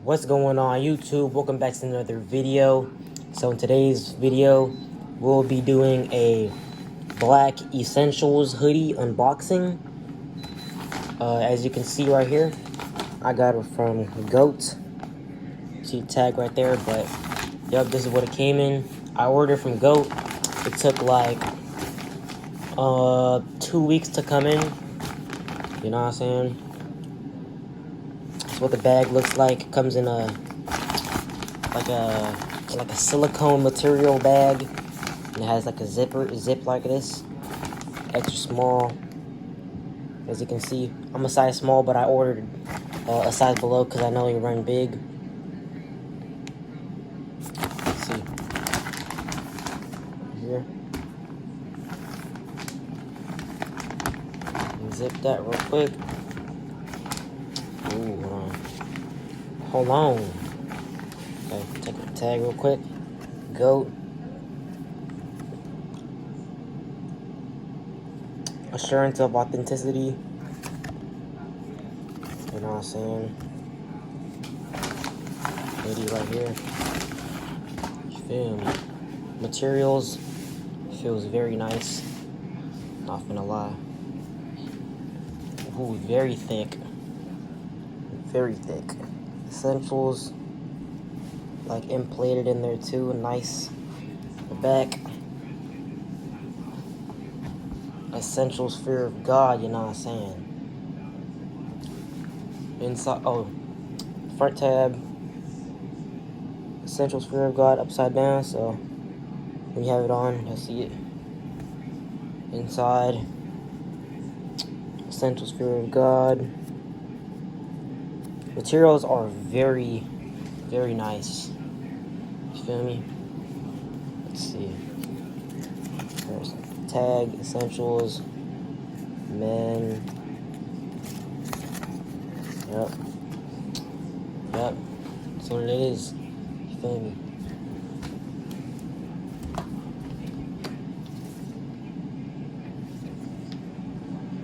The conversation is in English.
What's going on YouTube? Welcome back to another video. So in today's video, we'll be doing a black essentials hoodie unboxing. As you can see right here, I got it from Goat. See the tag right there, but yep, this is what it came in. I ordered from Goat. It took like 2 weeks to come in. You know what I'm saying? That's what the bag looks like. It comes in a silicone material bag, and it has like a zip like this, extra small. As you can see, I'm a size small, but I ordered a size below because I know you run big. Let's see here. Zip that real quick. Ooh, hold on. Okay, take the tag real quick. Goat. Assurance of authenticity. You know what I'm saying? Hoodie right here. You feel me? Materials. Feels very nice. Not gonna lie. Ooh, very thick. Very thick. Essentials. Like emplated in there too. Nice. The back. Essentials, fear of God, you know what I'm saying? Inside, oh, front tab, Essentials, fear of God, upside down, so when you have it on, you'll see it. Inside, Essentials, fear of God. Materials are very, very nice. You feel me? Let's see. There's tag, Essentials, men. Yep. That's what it is. You feel me?